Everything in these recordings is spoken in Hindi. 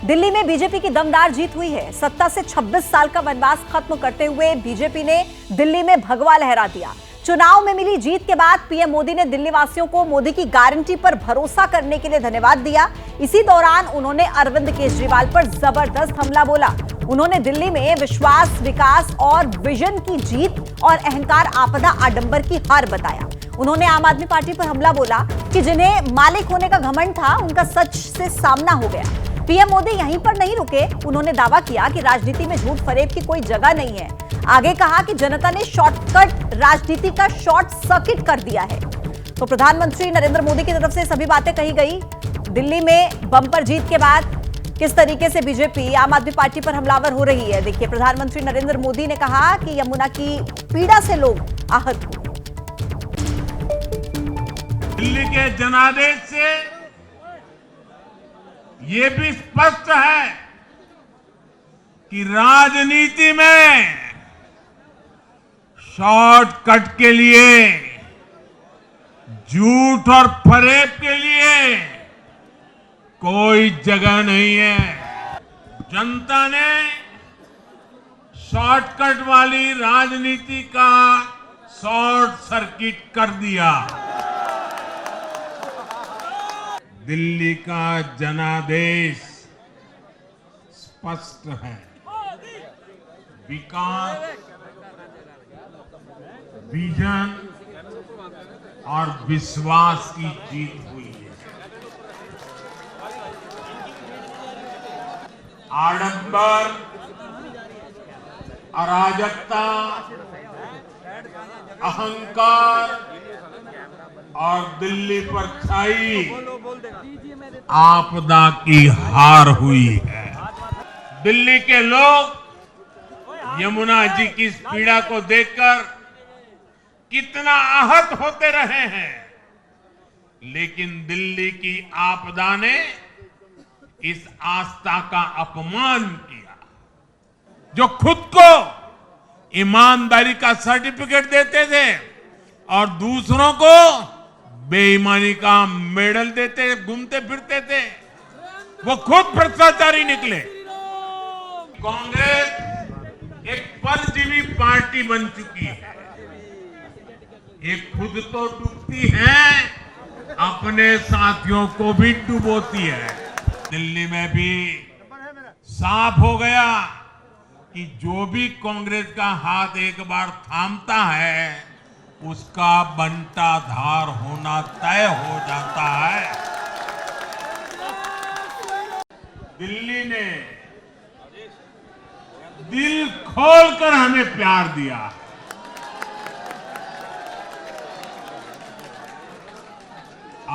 दिल्ली में बीजेपी की दमदार जीत हुई है। सत्ता से 26 साल का वनवास खत्म करते हुए बीजेपी ने दिल्ली में भगवा लहरा दिया। चुनाव में मिली जीत के बाद पीएम मोदी ने दिल्ली वासियों को मोदी की गारंटी पर भरोसा करने के लिए धन्यवाद दिया। इसी दौरान उन्होंने अरविंद केजरीवाल पर जबरदस्त हमला बोला। उन्होंने दिल्ली में विश्वास, विकास और विजन की जीत और अहंकार आपदा आडंबर की हार बताया। उन्होंने आम आदमी पार्टी पर हमला बोला कि जिन्हें मालिक होने का घमंड था, उनका सच से सामना हो गया। पीएम मोदी यहीं पर नहीं रुके। उन्होंने दावा किया कि राजनीति में झूठ फरेब की कोई जगह नहीं है। आगे कहा कि जनता ने शॉर्टकट राजनीति का शॉर्ट सर्किट कर दिया है। तो प्रधानमंत्री नरेंद्र मोदी की तरफ से सभी बातें कही गई। दिल्ली में बम्पर जीत के बाद किस तरीके से बीजेपी आम आदमी पार्टी पर हमलावर हो रही है, देखिए। प्रधानमंत्री नरेंद्र मोदी ने कहा कि यमुना की पीड़ा से लोग आहत हुए। दिल्ली के जनादेश से ये भी स्पष्ट है कि राजनीति में शॉर्टकट के लिए, झूठ और फरेब के लिए कोई जगह नहीं है। जनता ने शॉर्टकट वाली राजनीति का शॉर्ट सर्किट कर दिया। दिल्ली का जनादेश स्पष्ट है। विकास, विजन और विश्वास की जीत हुई है। आडंबर, अराजकता, अहंकार और दिल्ली पर छाई आपदा की हार हुई है। दिल्ली के लोग यमुना जी की इस पीड़ा को देखकर कितना आहत होते रहे हैं, लेकिन दिल्ली की आपदा ने इस आस्था का अपमान किया। जो खुद को ईमानदारी का सर्टिफिकेट देते थे और दूसरों को बेईमानी का मेडल देते घूमते फिरते थे, वो खुद भ्रष्टाचारी निकले। कांग्रेस एक परजीवी पार्टी बन चुकी है। ये खुद तो डूबती है, अपने साथियों को भी डुबोती है। दिल्ली में भी साफ हो गया कि जो भी कांग्रेस का हाथ एक बार थामता है, उसका बंटाधार होना तय हो जाता है। दिल्ली ने दिल खोलकर हमें प्यार दिया।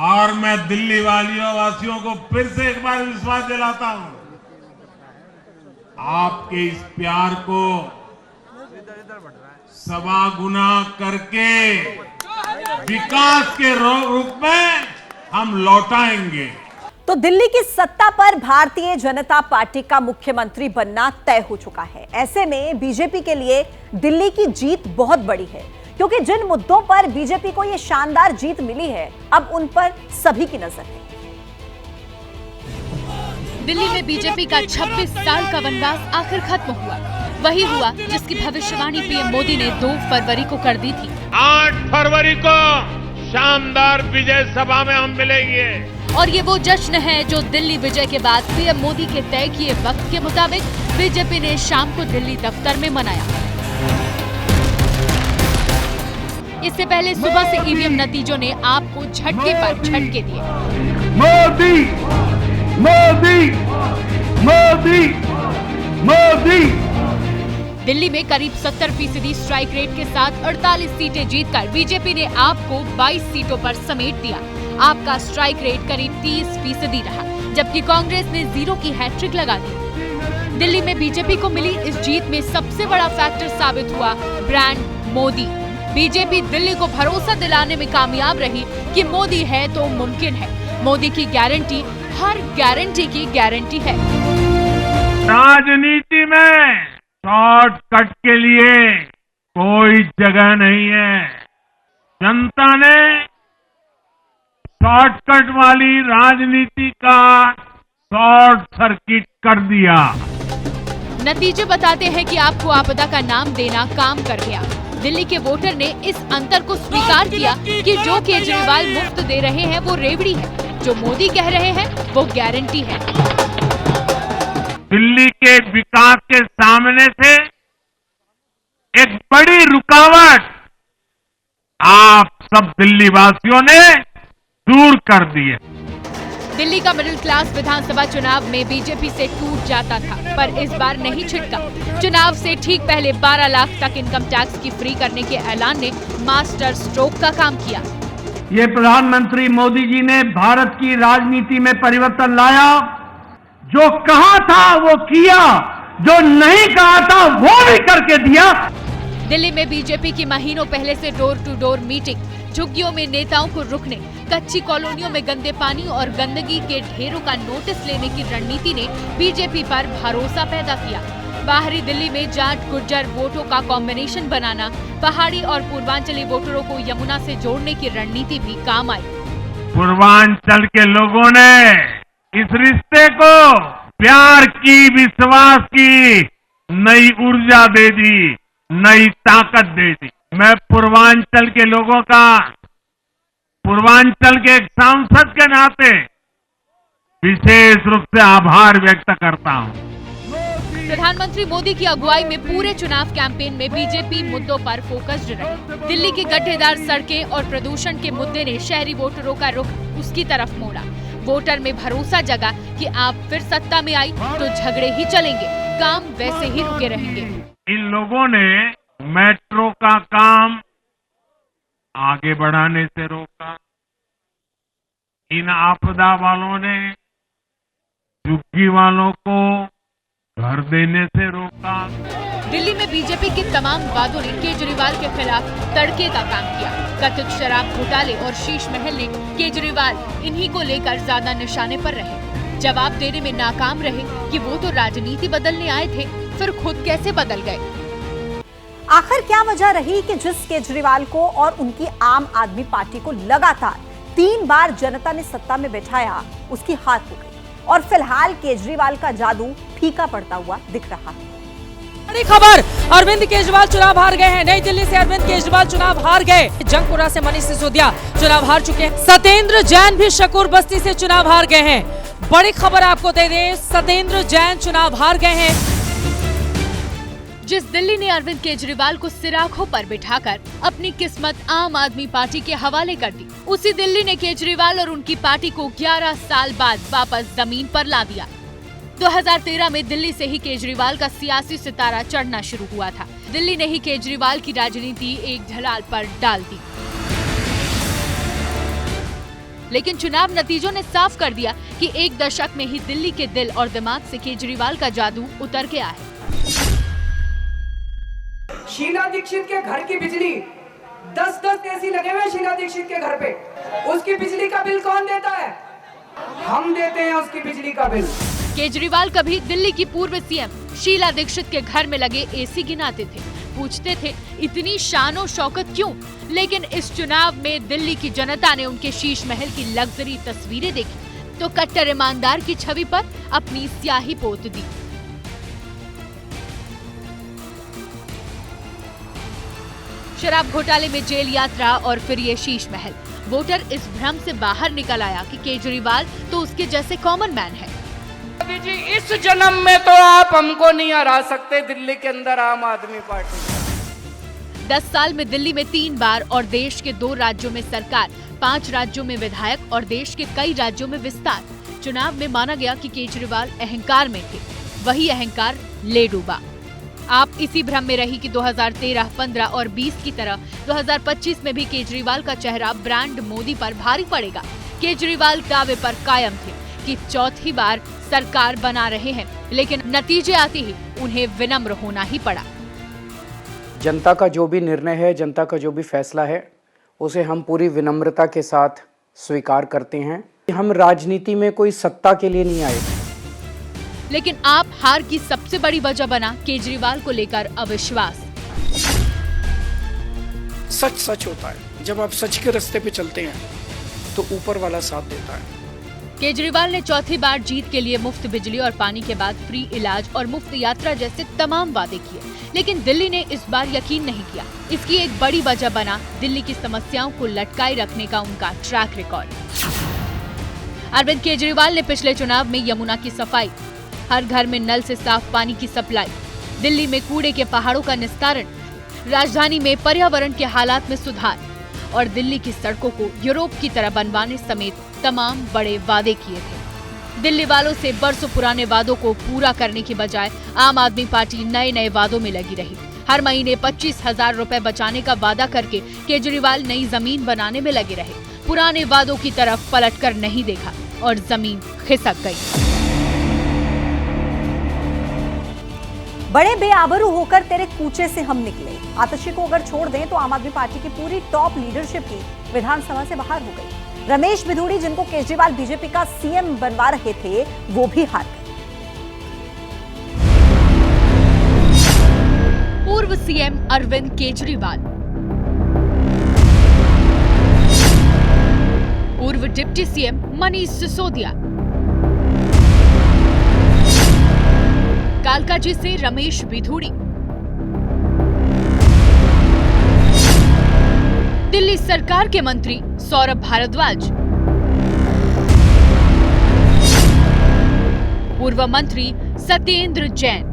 और मैं दिल्ली वासियों को फिर से एक बार विश्वास दिलाता हूं, आपके इस प्यार को सवा गुना करके विकास के रूप में हम लौटाएंगे। तो दिल्ली की सत्ता पर भारतीय जनता पार्टी का मुख्यमंत्री बनना तय हो चुका है। ऐसे में बीजेपी के लिए दिल्ली की जीत बहुत बड़ी है, क्योंकि जिन मुद्दों पर बीजेपी को यह शानदार जीत मिली है, अब उन पर सभी की नजर है। दिल्ली में बीजेपी का 26 साल का वनवास आखिर खत्म हुआ। वही हुआ जिसकी भविष्यवाणी पीएम मोदी ने 2 फरवरी को कर दी थी। 8 फरवरी को शानदार विजय सभा में हम मिलेंगे। और ये वो जश्न है जो दिल्ली विजय के बाद पीएम मोदी के तय किए वक्त के मुताबिक बीजेपी ने शाम को दिल्ली दफ्तर में मनाया। इससे पहले सुबह से ईवीएम नतीजों ने आपको झटके पर झटके दिए। मोदी मोदी मोदी मोदी। दिल्ली में करीब 70% स्ट्राइक रेट के साथ 48 सीटें जीतकर बीजेपी ने आपको 22 सीटों पर समेट दिया। आपका स्ट्राइक रेट करीब 30% रहा, जबकि कांग्रेस ने 0 की हैट्रिक लगा दी। दिल्ली में बीजेपी को मिली इस जीत में सबसे बड़ा फैक्टर साबित हुआ ब्रांड मोदी। बीजेपी दिल्ली को भरोसा दिलाने में कामयाब रही कि मोदी है तो मुमकिन है। मोदी की गारंटी हर गारंटी की गारंटी है। राजनीति में शॉर्टकट के लिए कोई जगह नहीं है। जनता ने शॉर्टकट वाली राजनीति का शॉर्ट सर्किट कर दिया। नतीजे बताते हैं कि आपको आपदा का नाम देना काम कर गया। दिल्ली के वोटर ने इस अंतर को स्वीकार किया कि जो केजरीवाल मुफ्त दे रहे हैं वो रेवड़ी है, जो मोदी कह रहे हैं वो गारंटी है। दिल्ली के विकास के सामने से एक बड़ी रुकावट आप सब दिल्ली वासियों ने दूर कर दी है। दिल्ली का मिडिल क्लास विधानसभा चुनाव में बीजेपी से टूट जाता था, पर इस बार नहीं छिटका। चुनाव से ठीक पहले 12 लाख तक इनकम टैक्स की फ्री करने के ऐलान ने मास्टर स्ट्रोक का काम किया। ये प्रधानमंत्री मोदी जी ने भारत की राजनीति में परिवर्तन लाया। जो कहा था वो किया, जो नहीं कहा था वो भी करके दिया। दिल्ली में बीजेपी की महीनों पहले से डोर टू डोर मीटिंग, झुग्गियों में नेताओं को रुकने, कच्ची कॉलोनियों में गंदे पानी और गंदगी के ढेरों का नोटिस लेने की रणनीति ने बीजेपी पर भरोसा पैदा किया। बाहरी दिल्ली में जाट गुर्जर वोटों का कॉम्बिनेशन बनाना, पहाड़ी और पूर्वांचली वोटरों को यमुना से जोड़ने की रणनीति भी काम आई। पूर्वांचल के लोगों ने इस रिश्ते को प्यार की, विश्वास की नई ऊर्जा दे दी, नई ताकत दे दी। मैं पूर्वांचल के लोगों का, पूर्वांचल के एक सांसद के नाते विशेष रूप से आभार व्यक्त करता हूं। प्रधानमंत्री मोदी की अगुवाई में पूरे चुनाव कैंपेन में बीजेपी मुद्दों पर फोकस्ड रही। दिल्ली की गड्ढेदार सड़कें और प्रदूषण के मुद्दे ने शहरी वोटरों का रुख उसकी तरफ मोड़ा। वोटर में भरोसा जगा कि आप फिर सत्ता में आई तो झगड़े ही चलेंगे, काम वैसे ही रुके रहेंगे। इन लोगों ने मेट्रो का काम आगे बढ़ाने से रोका। इन आपदा वालों ने झुग्गी वालों को घर देने से रोका। दिल्ली में बीजेपी के तमाम वादों ने केजरीवाल के खिलाफ तड़के का काम किया। कथित शराब घोटाले और शीश महल ने केजरीवाल इन्हीं को लेकर ज्यादा निशाने पर रहे। जवाब देने में नाकाम रहे कि वो तो राजनीति बदलने आए थे, फिर खुद कैसे बदल गए। आखिर क्या वजह रही कि जिस केजरीवाल को और उनकी आम आदमी पार्टी को लगातार 3 बार जनता ने सत्ता में बैठाया, उसकी हार हो गई और फिलहाल केजरीवाल का जादू फीका पड़ता हुआ दिख रहा है। बड़ी खबर, अरविंद केजरीवाल चुनाव हार गए हैं। नई दिल्ली से अरविंद केजरीवाल चुनाव हार गए। जंगपुरा से मनीष सिसोदिया चुनाव हार चुके हैं। सत्येंद्र जैन भी शकूर बस्ती से चुनाव हार गए हैं। बड़ी खबर आपको दे दें, सत्येंद्र जैन चुनाव हार गए हैं। जिस दिल्ली ने अरविंद केजरीवाल को सिराखों पर बिठाकर अपनी किस्मत आम आदमी पार्टी के हवाले कर दी, उसी दिल्ली ने केजरीवाल और उनकी पार्टी को 11 साल बाद वापस जमीन पर ला दिया। 2013 में दिल्ली से ही केजरीवाल का सियासी सितारा चढ़ना शुरू हुआ था। दिल्ली ने ही केजरीवाल की राजनीति एक ढलाल पर डाल दी। लेकिन चुनाव नतीजों ने साफ कर दिया कि एक दशक में ही दिल्ली के दिल और दिमाग से केजरीवाल का जादू उतर गया है। शीला दीक्षित के घर की बिजली 10-10 एसी लगे हुए शीला दीक्षित के घर पे, उसकी बिजली का बिल कौन देता है? हम देते हैं उसकी बिजली का बिल। केजरीवाल कभी दिल्ली की पूर्व सीएम शीला दीक्षित के घर में लगे एसी गिनाते थे, पूछते थे इतनी शानो शौकत क्यों? लेकिन इस चुनाव में दिल्ली की जनता ने उनके शीश महल की लग्जरी तस्वीरें देखी तो कट्टर ईमानदार की छवि पर अपनी स्याही पोत दी। शराब घोटाले में जेल यात्रा और फिर ये शीश महल। वोटर इस भ्रम से बाहर निकल आया कि केजरीवाल तो उसके जैसे कॉमन मैन है। मोदी जी, इस जन्म में तो आप हमको नहीं हरा सकते दिल्ली के अंदर आम आदमी पार्टी। 10 साल में दिल्ली में 3 बार और देश के 2 राज्यों में सरकार, 5 राज्यों में विधायक और देश के कई राज्यों में विस्तार। चुनाव में माना गया कि केजरीवाल अहंकार में थे, वही अहंकार ले डूबा। आप इसी भ्रम में रही कि 2013, 15 और 20 की तरह 2025 में भी केजरीवाल का चेहरा ब्रांड मोदी पर भारी पड़ेगा। केजरीवाल दावे पर कायम थे कि चौथी बार सरकार बना रहे हैं, लेकिन नतीजे आते ही उन्हें विनम्र होना ही पड़ा। जनता का जो भी निर्णय है, जनता का जो भी फैसला है, उसे हम पूरी विनम्रता के साथ स्वीकार करते हैं। हम राजनीति में कोई सत्ता के लिए नहीं आए। लेकिन आप हार की सबसे बड़ी वजह बना केजरीवाल को लेकर अविश्वास। सच सच होता है। जब आप सच के रास्ते पे चलते हैं तो ऊपर वाला साथ देता है। केजरीवाल ने चौथी बार जीत के लिए मुफ्त बिजली और पानी के बाद फ्री इलाज और मुफ्त यात्रा जैसे तमाम वादे किए, लेकिन दिल्ली ने इस बार यकीन नहीं किया। इसकी एक बड़ी वजह बना दिल्ली की समस्याओं को लटकाए रखने का उनका ट्रैक रिकॉर्ड। अरविंद केजरीवाल ने पिछले चुनाव में यमुना की सफाई, हर घर में नल से साफ पानी की सप्लाई, दिल्ली में कूड़े के पहाड़ों का निस्तारण, राजधानी में पर्यावरण के हालात में सुधार और दिल्ली की सड़कों को यूरोप की तरह बनवाने समेत तमाम बड़े वादे किए थे। दिल्ली वालों से बरसों पुराने वादों को पूरा करने की बजाय आम आदमी पार्टी नए नए वादों में लगी रही। हर महीने 25,000 रुपए बचाने का वादा करके केजरीवाल नई जमीन बनाने में लगे रहे। पुराने वादों की तरफ पलटकर नहीं देखा और जमीन खिसक गई। बड़े बेआबरू होकर तेरे कूचे से हम निकले। आतिशी को अगर छोड़ दें तो आम आदमी पार्टी की पूरी टॉप लीडरशिप ही विधानसभा से बाहर हो गई। रमेश बिधूड़ी, जिनको केजरीवाल बीजेपी का सीएम बनवा रहे थे, वो भी हार गए। पूर्व सीएम अरविंद केजरीवाल, पूर्व डिप्टी सीएम मनीष सिसोदिया, कालकाजी से रमेश बिधूड़ी, दिल्ली सरकार के मंत्री सौरभ भारद्वाज, पूर्व मंत्री सत्येंद्र जैन।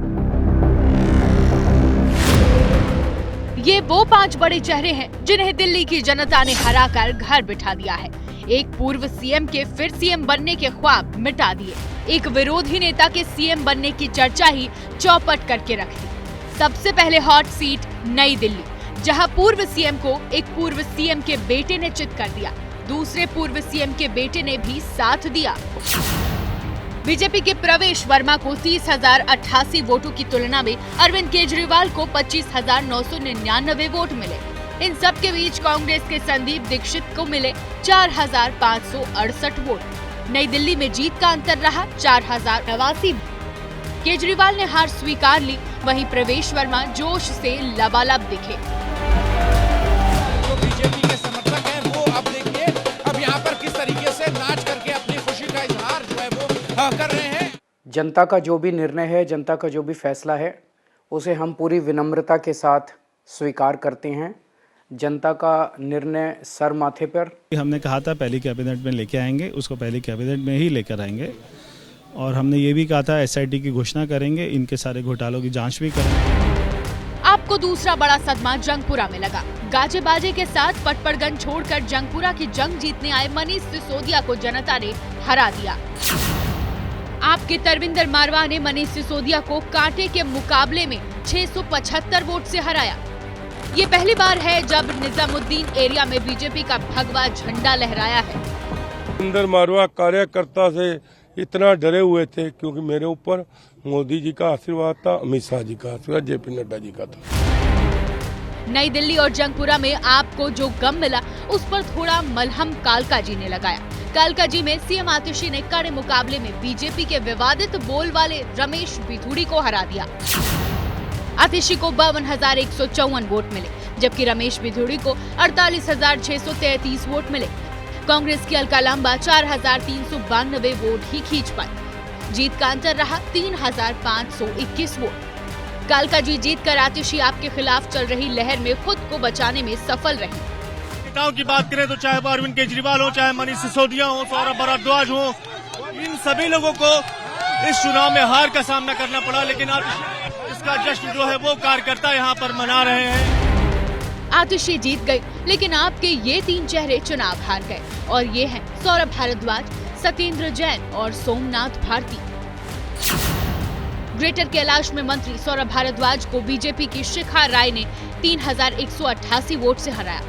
ये वो 5 बड़े चेहरे हैं जिन्हें दिल्ली की जनता ने हराकर घर बिठा दिया है। एक पूर्व सीएम के फिर सीएम बनने के ख्वाब मिटा दिए, एक विरोधी नेता के सीएम बनने की चर्चा ही चौपट करके रख दी। सबसे पहले हॉट सीट नई दिल्ली, जहां पूर्व सीएम को एक पूर्व सीएम के बेटे ने चित कर दिया। दूसरे पूर्व सीएम के बेटे ने भी साथ दिया। बीजेपी के प्रवेश वर्मा को 30,088 वोटों की तुलना में अरविंद केजरीवाल को 25,999 वोट मिले। इन सब के बीच कांग्रेस के संदीप दीक्षित को मिले 4,568 वोट। नई दिल्ली में जीत का अंतर रहा 4,089। केजरीवाल ने हार स्वीकार ली, वहीं प्रवेश वर्मा जोश से लबालब दिखे। जो बीजेपी के समर्थक हैं वो अब देखिए अब यहाँ पर किस तरीके से नाच करके अपनी खुशी का इजहार जो है वो कर रहे हैं। जनता का जो भी निर्णय है, जनता का जो भी फैसला है, उसे हम पूरी विनम्रता के साथ स्वीकार करते हैं। जनता का निर्णय सर माथे पर। हमने कहा था पहली कैबिनेट में लेके आएंगे, उसको पहली कैबिनेट में ही लेकर आएंगे और हमने ये भी कहा था एसआईटी की घोषणा करेंगे, इनके सारे घोटालों की जांच भी करेंगे। आपको दूसरा बड़ा सदमा जंगपुरा में लगा। गाजे बाजे के साथ पटपड़गंज छोड़कर जंगपुरा की जंग जीतने आए मनीष सिसोदिया को जनता ने हरा दिया। आपके तरविंदर मारवा ने मनीष सिसोदिया को कांटे के मुकाबले में 675 वोट से हराया। ये पहली बार है जब निजामुद्दीन एरिया में बीजेपी का भगवा झंडा लहराया है। तरविंदर मारवा कार्यकर्ता से इतना डरे हुए थे क्योंकि मेरे ऊपर मोदी जी का आशीर्वाद था, अमित शाह जी का आशीर्वाद, जेपी नड्डा जी का था। नई दिल्ली और जंगपुरा में आपको जो गम मिला उस पर थोड़ा मलहम कालकाजी ने लगाया। कालकाजी में सीएम आतिशी ने कड़े मुकाबले में बीजेपी के विवादित बोल वाले रमेश बिधूड़ी को हरा दिया। आतिशी को 52,154 वोट मिले, जबकि रमेश बिधूड़ी को 48,633 वोट मिले। कांग्रेस की अलका लांबा 4,392 वोट ही खींच पाई। जीत का अंतर रहा 3,521 वोट। कालकाजी जीत कर आतिशी आपके खिलाफ चल रही लहर में खुद को बचाने में सफल रही। नेताओं की बात करें तो चाहे वो अरविंद केजरीवाल हो, चाहे मनीष सिसोदिया हो, सौरभ भारद्वाज हो, इन सभी लोगों को इस चुनाव में हार का सामना करना पड़ा, लेकिन इसका जश्न जो है वो कार्यकर्ता यहाँ पर मना रहे हैं। आतिशी जीत गई, लेकिन आपके ये 3 चेहरे चुनाव हार गए और ये हैं सौरभ भारद्वाज, सत्येंद्र जैन और सोमनाथ भारती। ग्रेटर कैलाश में मंत्री सौरभ भारद्वाज को बीजेपी की शिखा राय ने 3,188 वोट से हराया।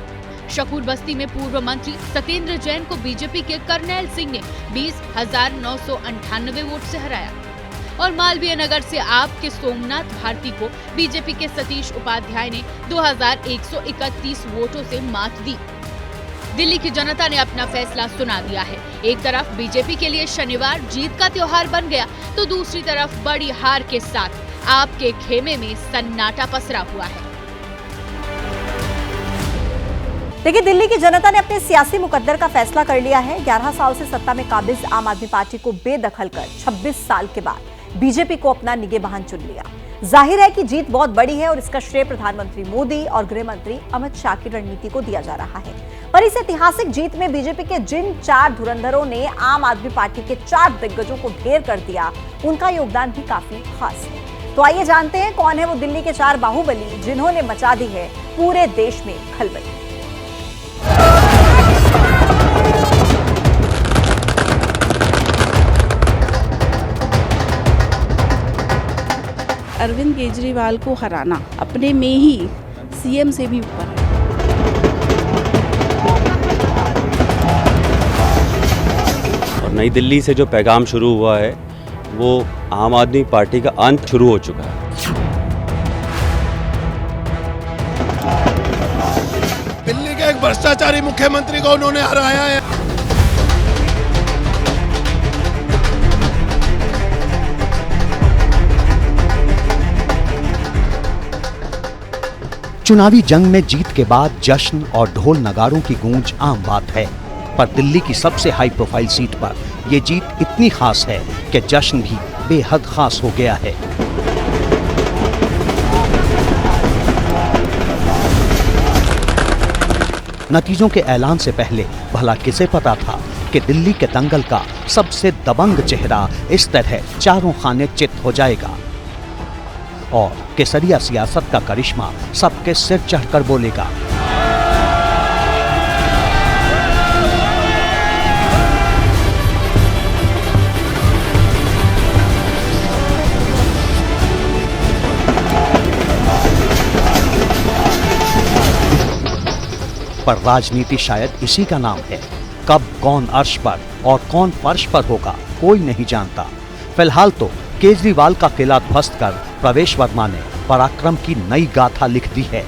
शकूर बस्ती में पूर्व मंत्री सत्येंद्र जैन को बीजेपी के करनैल सिंह ने 20,998 वोट से हराया और मालवीय नगर से आपके सोमनाथ भारती को बीजेपी के सतीश उपाध्याय ने 2,131 वोटों से मात दी। दिल्ली की जनता ने अपना फैसला सुना दिया है। एक तरफ बीजेपी के लिए शनिवार जीत का त्योहार बन गया, तो दूसरी तरफ बड़ी हार के साथ आपके खेमे में सन्नाटा पसरा हुआ है। देखिए, दिल्ली की जनता ने अपने सियासी मुकद्दर का फैसला कर लिया है। 11 साल से सत्ता में काबिज आम आदमी पार्टी को बेदखल कर 26 साल के बाद बीजेपी को अपना निगहबान चुन लिया। जाहिर है कि जीत बहुत बड़ी है और इसका श्रेय प्रधानमंत्री मोदी और गृह मंत्री अमित शाह की रणनीति को दिया जा रहा है। पर इस ऐतिहासिक जीत में बीजेपी के जिन 4 धुरंधरों ने आम आदमी पार्टी के 4 दिग्गजों को ढेर कर दिया, उनका योगदान भी काफी खास है। तो आइए जानते हैं कौन है वो दिल्ली के 4 बाहुबली जिन्होंने मचा दी है पूरे देश में खलबली। अरविंद केजरीवाल को हराना अपने में ही सीएम से भी ऊपर है। और नई दिल्ली से जो पैगाम शुरू हुआ है वो आम आदमी पार्टी का अंत शुरू हो चुका है। दिल्ली के एक भ्रष्टाचारी मुख्यमंत्री को उन्होंने हराया है। चुनावी जंग में जीत के बाद जश्न और ढोल नगारों की गूंज आम बात है, पर दिल्ली की सबसे हाई प्रोफाइल सीट पर यह जीत इतनी खास है कि जश्न भी बेहद खास हो गया है। नतीजों के ऐलान से पहले भला किसे पता था कि दिल्ली के दंगल का सबसे दबंग चेहरा इस तरह चारों खाने चित हो जाएगा और केसरिया सियासत का करिश्मा सबके सिर चढ़कर बोलेगा। पर राजनीति शायद इसी का नाम है। कब कौन अर्श पर और कौन फर्श पर होगा कोई नहीं जानता। फिलहाल तो केजरीवाल का किला ध्वस्त कर प्रवेश वर्मा ने पराक्रम की नई गाथा लिख दी है।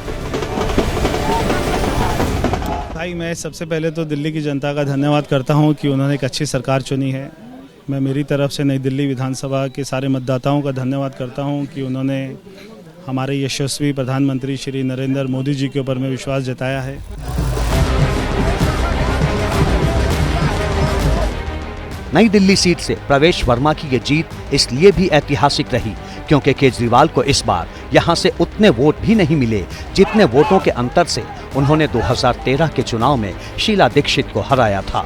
भाई, मैं सबसे पहले तो दिल्ली की जनता का धन्यवाद करता हूं कि उन्होंने एक अच्छी सरकार चुनी है। मैं मेरी तरफ से नई दिल्ली विधानसभा के सारे मतदाताओं का धन्यवाद करता हूं कि उन्होंने हमारे यशस्वी प्रधानमंत्री श्री नरेंद्र मोदी जी के ऊपर में विश्वास जताया है। नई दिल्ली सीट से प्रवेश वर्मा की ये जीत इसलिए भी ऐतिहासिक रही क्योंकि केजरीवाल को इस बार यहां से उतने वोट भी नहीं मिले जितने वोटों के अंतर से उन्होंने 2013 के चुनाव में शीला दीक्षित को हराया था।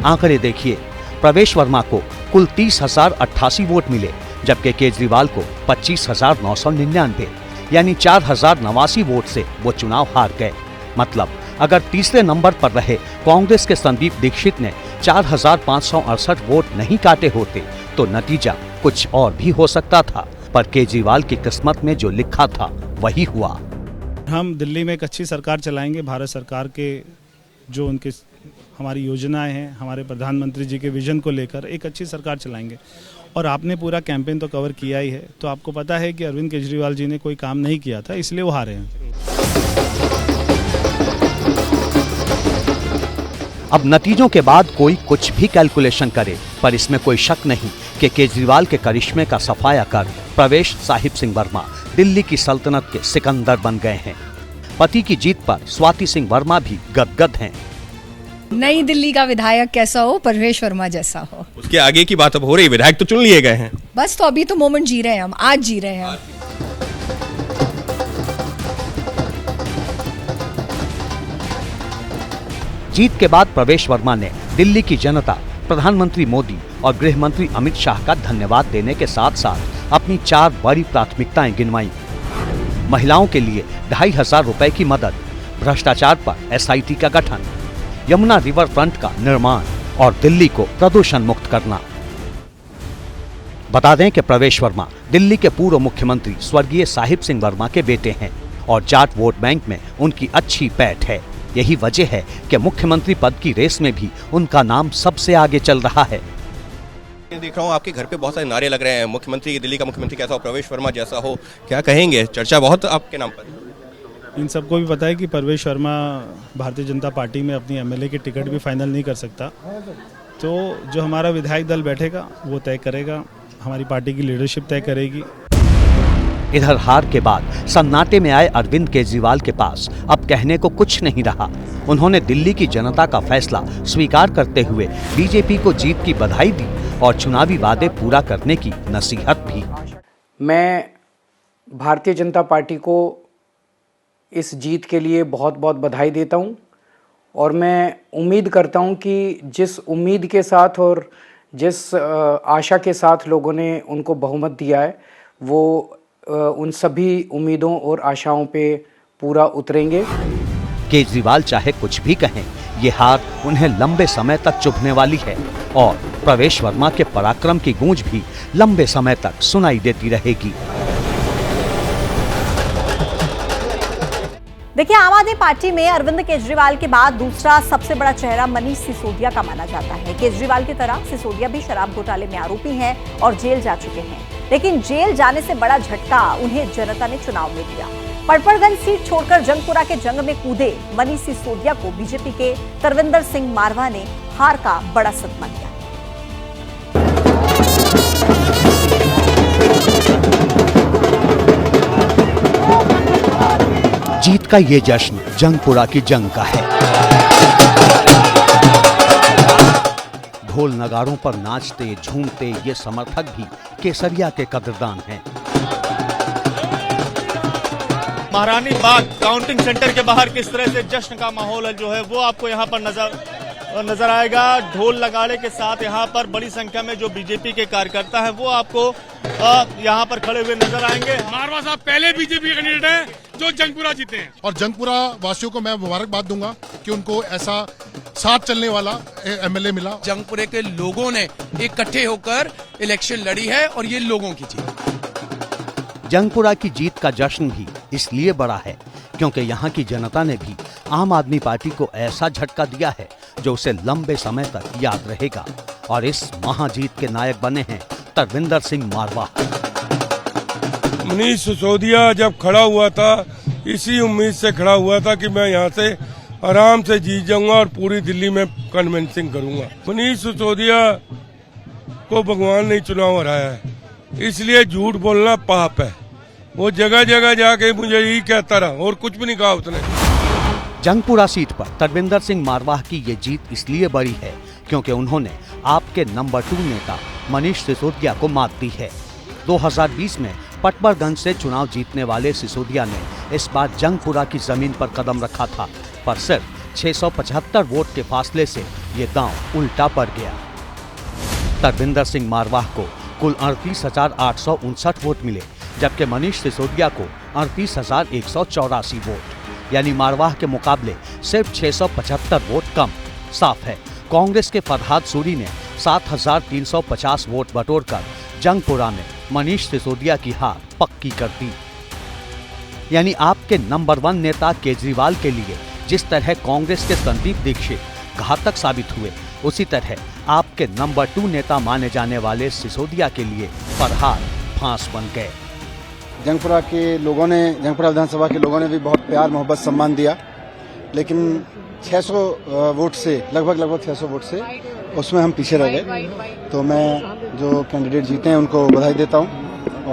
आंकड़े देखिए, प्रवेश वर्मा को कुल 30,088 वोट मिले जबकि केजरीवाल को 25,999 यानी 4,089 वोट से वो चुनाव हार गए। मतलब अगर तीसरे नंबर पर रहे कांग्रेस के संदीप दीक्षित ने 4,568 वोट नहीं काटे होते तो नतीजा कुछ और भी हो सकता था, पर केजरीवाल की किस्मत में जो लिखा था वही हुआ। हम दिल्ली में एक अच्छी सरकार चलाएंगे। भारत सरकार के जो उनके हमारी योजनाएं हैं, हमारे प्रधानमंत्री जी के विजन को लेकर एक अच्छी सरकार चलाएंगे। और आपने पूरा कैंपेन तो कवर किया ही है, तो आपको पता है कि अरविंद केजरीवाल जी ने कोई काम नहीं किया था, इसलिए वो हारे हैं। अब नतीजों के बाद कोई कुछ भी कैलकुलेशन करे, पर इसमें कोई शक नहीं कि केजरीवाल के करिश्मे का सफाया कर प्रवेश साहिब सिंह वर्मा दिल्ली की सल्तनत के सिकंदर बन गए हैं। पति की जीत पर स्वाति सिंह वर्मा भी गदगद हैं। नई दिल्ली का विधायक कैसा हो, प्रवेश वर्मा जैसा हो। उसके आगे की बात अब हो रही, विधायक तो चुन लिए गए हैं। बस तो अभी तो मोमेंट जी रहे हैं, हम आज जी रहे हैं। जीत के बाद प्रवेश वर्मा ने दिल्ली की जनता, प्रधानमंत्री मोदी और गृह मंत्री अमित शाह का धन्यवाद देने के साथ साथ अपनी 4 बड़ी प्राथमिकताएं गिनवाई। महिलाओं के लिए 2,500 रुपए की मदद, भ्रष्टाचार पर SIT का गठन, यमुना रिवर फ्रंट का निर्माण और दिल्ली को प्रदूषण मुक्त करना। बता दें कि प्रवेश वर्मा दिल्ली के पूर्व मुख्यमंत्री स्वर्गीय साहिब सिंह वर्मा के बेटे हैं और जाट वोट बैंक में उनकी अच्छी पैठ है। यही वजह है कि मुख्यमंत्री पद की रेस में भी उनका नाम सबसे आगे चल रहा है। देख रहा हूँ आपके घर पे बहुत सारे नारे लग रहे हैं, मुख्यमंत्री, दिल्ली का मुख्यमंत्री कैसा हो, प्रवेश वर्मा जैसा हो, क्या कहेंगे? चर्चा बहुत आपके नाम पर। इन सबको भी पता है कि प्रवेश वर्मा भारतीय जनता पार्टी में अपनी MLA की टिकट भी फाइनल नहीं कर सकता, तो जो हमारा विधायक दल बैठेगा वो तय करेगा, हमारी पार्टी की लीडरशिप तय करेगी। इधर हार के बाद सन्नाटे में आए अरविंद केजरीवाल के पास अब कहने को कुछ नहीं रहा। उन्होंने दिल्ली की जनता का फैसला स्वीकार करते हुए बीजेपी को जीत की बधाई दी और चुनावी वादे पूरा करने की नसीहत भी। मैं भारतीय जनता पार्टी को इस जीत के लिए बहुत बहुत बधाई देता हूं और मैं उम्मीद करता हूं कि जिस उम्मीद के साथ और जिस आशा के साथ लोगों ने उनको बहुमत दिया है वो उन सभी उम्मीदों और आशाओं पे पूरा उतरेंगे। केजरीवाल चाहे कुछ भी कहें, ये हार उन्हें लंबे समय तक चुभने वाली है और प्रवेश वर्मा के पराक्रम की गूंज भी लंबे समय तक सुनाई देती रहेगी। देखिए, आम आदमी पार्टी में अरविंद केजरीवाल के बाद दूसरा सबसे बड़ा चेहरा मनीष सिसोदिया का माना जाता है। केजरीवाल की तरह सिसोदिया भी शराब घोटाले में आरोपी हैं और जेल जा चुके हैं, लेकिन जेल जाने से बड़ा झटका उन्हें जनता ने चुनाव में दिया। पटपड़गंज सीट छोड़कर जंगपुरा के जंग में कूदे मनीष सिसोदिया को बीजेपी के तरविंदर सिंह मारवा ने हार का बड़ा सदमा दिया। जीत का ये जश्न जंगपुरा की जंग का है। ढोल नगारों पर नाचते झूमते ये समर्थक भी केसरिया के कदरदान हैं। महारानी बाग काउंटिंग सेंटर के बाहर किस तरह से जश्न का माहौल है जो है वो आपको यहाँ पर नजर आएगा। ढोल नगाड़े के साथ यहाँ पर बड़ी संख्या में जो बीजेपी के कार्यकर्ता हैं वो आपको यहाँ पर खड़े हुए नजर आएंगे। मारवा साहब पहले बीजेपी कैंडिडेट हैं जो जंगपुरा जीते हैं और जंगपुरा वासियों को मैं मुबारकबाद दूंगा कि उनको ऐसा साथ चलने वाला एमएलए मिला। जंगपुरे के लोगों ने इकट्ठे होकर इलेक्शन लड़ी है और ये लोगों की जीत। जंगपुरा की जीत का जश्न भी इसलिए बड़ा है क्योंकि यहाँ की जनता ने भी आम आदमी पार्टी को ऐसा झटका दिया है जो उसे लंबे समय तक याद रहेगा और इस महाजीत के नायक बने हैं तरविंदर सिंह मारवा। मनीष सिसोदिया जब खड़ा हुआ था इसी उम्मीद से खड़ा हुआ था कि मैं यहाँ से आराम से जीत जाऊंगा और पूरी दिल्ली में कन्विंसिंग करूंगा। मनीष सिसोदिया को भगवान ने चुनाव हराया है, इसलिए झूठ बोलना पाप है। वो जगह जगह जाके मुझे यही कहता रहा और कुछ भी नहीं कहा उसने। जंगपुरा सीट पर तरविंदर सिंह मारवाह की ये जीत इसलिए बड़ी है क्योंकि उन्होंने आपके नंबर 2 नेता मनीष सिसोदिया को मात दी है। 2020 में पटपड़गंज से चुनाव जीतने वाले सिसोदिया ने इस बार जंगपुरा की जमीन पर कदम रखा था, पर सिर्फ 675 वोट के फासले से ये दांव उल्टा पड़ गया। तरविंदर सिंह मारवाह को कुल 38,859 वोट मिले, जबकि मनीष सिसोदिया को 38,184 वोट, यानी मारवाह के मुकाबले सिर्फ 675 वोट कम। साफ है, कांग्रेस के फरहाद सूरी ने 7,350 वोट बटोरकर जंगपुरा में मनीष सिसोदिया की हार पक्की कर दी। यानी आपके नंबर 1 नेता केजरीवाल के लिए जिस तरह कांग्रेस के संदीप दीक्षित घातक साबित हुए, उसी तरह आपके नंबर 2 नेता माने जाने वाले सिसोदिया के लिए फरहाद फांस बन गए। जंगपुरा के लोगों ने, जंगपुरा विधानसभा के लोगों ने भी बहुत प्यार मोहब्बत सम्मान दिया, लेकिन 600 वोट से लगभग 600 वोट से उसमें हम पीछे रह गए। तो मैं जो कैंडिडेट जीते हैं उनको बधाई देता हूं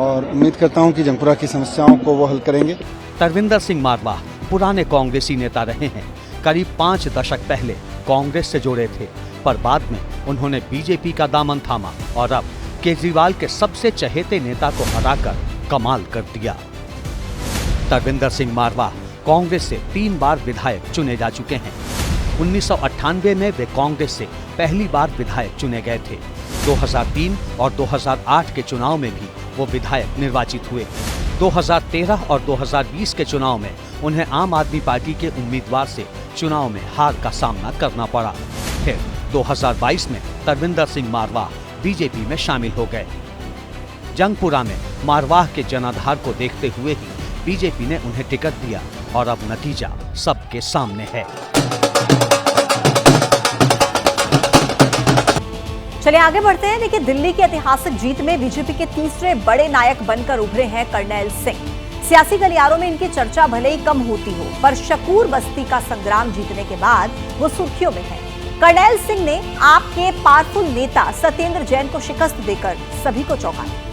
और उम्मीद करता हूं कि जंगपुरा की समस्याओं को वो हल करेंगे। तरविंदर सिंह मारवाह पुराने कांग्रेसी नेता रहे हैं। करीब 5 दशक पहले कांग्रेस से जुड़े थे, पर बाद में उन्होंने बीजेपी का दामन थामा और अब केजरीवाल के सबसे चहेते नेता को हराकर कमाल कर दिया। तरविंदर सिंह मारवाह कांग्रेस से 3 बार विधायक चुने जा चुके हैं। 1998 में वे कांग्रेस से पहली बार विधायक चुने गए थे। 2003 और 2008 के चुनाव में भी वो विधायक निर्वाचित हुए। 2013 और 2020 के चुनाव में उन्हें आम आदमी पार्टी के उम्मीदवार से चुनाव में हार का सामना करना पड़ा। फिर 2022 में तरविंदर सिंह मारवाह बीजेपी में शामिल हो गए। जंगपुरा में मारवाह के जनाधार को देखते हुए ही बीजेपी ने उन्हें टिकट दिया और अब नतीजा सबके सामने है। चलिए आगे बढ़ते हैं। देखिए, दिल्ली की ऐतिहासिक जीत में बीजेपी के तीसरे बड़े नायक बनकर उभरे हैं कर्नैल सिंह। सियासी गलियारों में इनकी चर्चा भले ही कम होती हो, पर शकूर बस्ती का संग्राम जीतने के बाद वो सुर्खियों में है। कर्नैल सिंह ने आपके पावरफुल नेता सत्येंद्र जैन को शिकस्त देकर सभी को चौंकाया।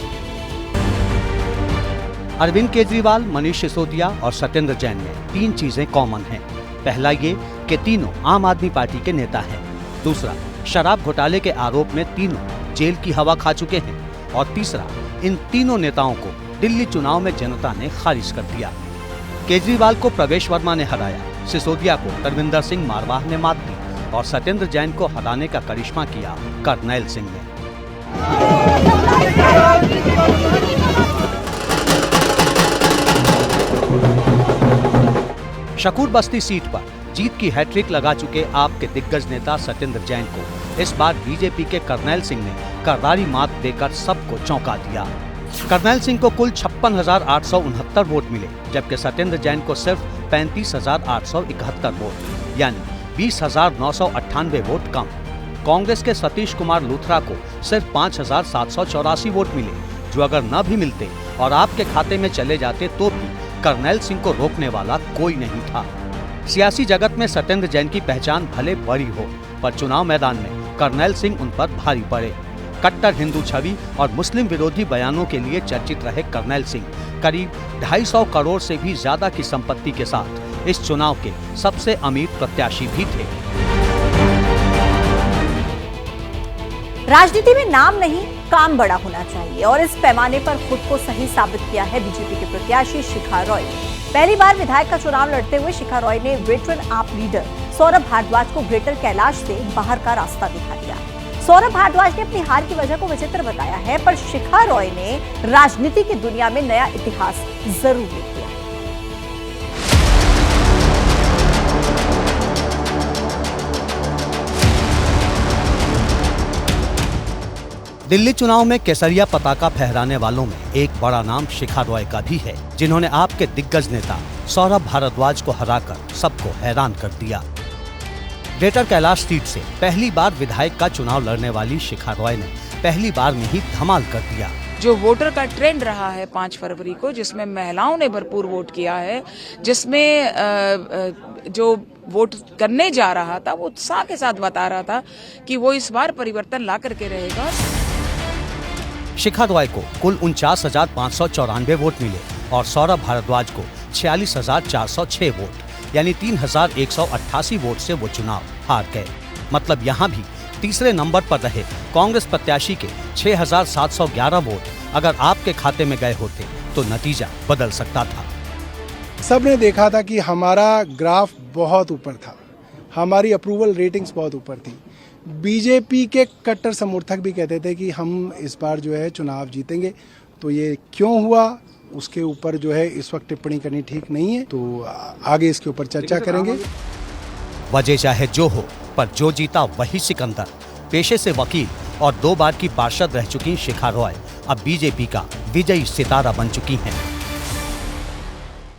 अरविंद केजरीवाल, मनीष सिसोदिया और सत्येंद्र जैन में 3 चीजें कॉमन हैं। पहला ये कि तीनों आम आदमी पार्टी के नेता हैं। दूसरा, शराब घोटाले के आरोप में तीनों जेल की हवा खा चुके हैं। और तीसरा, इन तीनों नेताओं को दिल्ली चुनाव में जनता ने खारिज कर दिया। केजरीवाल को प्रवेश वर्मा ने हराया, सिसोदिया को तरविंदर सिंह मारवाह ने मात दी और सत्येंद्र जैन को हराने का करिश्मा किया करनैल सिंह ने। शकूर बस्ती सीट पर जीत की हैट्रिक लगा चुके आप के दिग्गज नेता सत्येंद्र जैन को इस बार बीजेपी के करनैल सिंह ने करारी मात देकर सबको चौंका दिया। करनैल सिंह को कुल 56,869 वोट मिले, जबकि सत्येंद्र जैन को सिर्फ 35,871 वोट यानी 20,998 वोट कम। कांग्रेस के सतीश कुमार लूथरा को सिर्फ 5,784 वोट मिले, जो अगर न भी मिलते और आपके खाते में चले जाते तो भी करनैल सिंह को रोकने वाला कोई नहीं था। सियासी जगत में सत्येंद्र जैन की पहचान भले बड़ी हो, पर चुनाव मैदान में करनैल सिंह उन पर भारी पड़े। कट्टर हिंदू छवि और मुस्लिम विरोधी बयानों के लिए चर्चित रहे करनैल सिंह करीब 250 करोड़ से भी ज्यादा की संपत्ति के साथ इस चुनाव के सबसे अमीर प्रत्याशी भी थे। राजनीति में नाम नहीं, काम बड़ा होना चाहिए और इस पैमाने पर खुद को सही साबित किया है बीजेपी के प्रत्याशी शिखा रॉय ने। पहली बार विधायक का चुनाव लड़ते हुए शिखा रॉय ने वेटरन आप लीडर सौरभ भारद्वाज को ग्रेटर कैलाश से बाहर का रास्ता दिखा दिया। सौरभ भारद्वाज ने अपनी हार की वजह को विचित्र बताया है, पर शिखा रॉय ने राजनीति की दुनिया में नया इतिहास जरूर लिख दिया। दिल्ली चुनाव में केसरिया पताका फहराने वालों में एक बड़ा नाम शिखा रॉय का भी है, जिन्होंने आपके दिग्गज नेता सौरभ भारद्वाज को हराकर सबको हैरान कर दिया। ग्रेटर कैलाश सीट से पहली बार विधायक का चुनाव लड़ने वाली शिखा रॉय ने पहली बार में ही धमाल कर दिया। जो वोटर का ट्रेंड रहा है 5 फरवरी को, जिसमें महिलाओं ने भरपूर वोट किया है, जिसमें जो वोट करने जा रहा था वो उत्साह के साथ बता रहा था कि वो इस बार परिवर्तन ला करके रहेगा। शिखा रॉय को कुल 49,594 वोट मिले और सौरभ भारद्वाज को 46,406 वोट यानी 3,188 वोट से वो चुनाव हार गए। मतलब यहाँ भी तीसरे नंबर पर रहे कांग्रेस प्रत्याशी के 6,711 वोट अगर आपके खाते में गए होते तो नतीजा बदल सकता था। सबने देखा था कि हमारा ग्राफ बहुत ऊपर था, हमारी अप्रूवल रेटिंग्स बहुत ऊपर थी। बीजेपी के कट्टर समर्थक भी कहते थे कि हम इस बार जो है चुनाव जीतेंगे। तो ये क्यों हुआ उसके ऊपर जो है इस वक्त टिप्पणी करनी ठीक नहीं है, तो आगे इसके ऊपर चर्चा करेंगे। वजह चाहे जो हो, पर जो जीता वही सिकंदर। पेशे से वकील और 2 बार की पार्षद रह चुकी शिखा रॉय अब बीजेपी का विजयी सितारा बन चुकी हैं।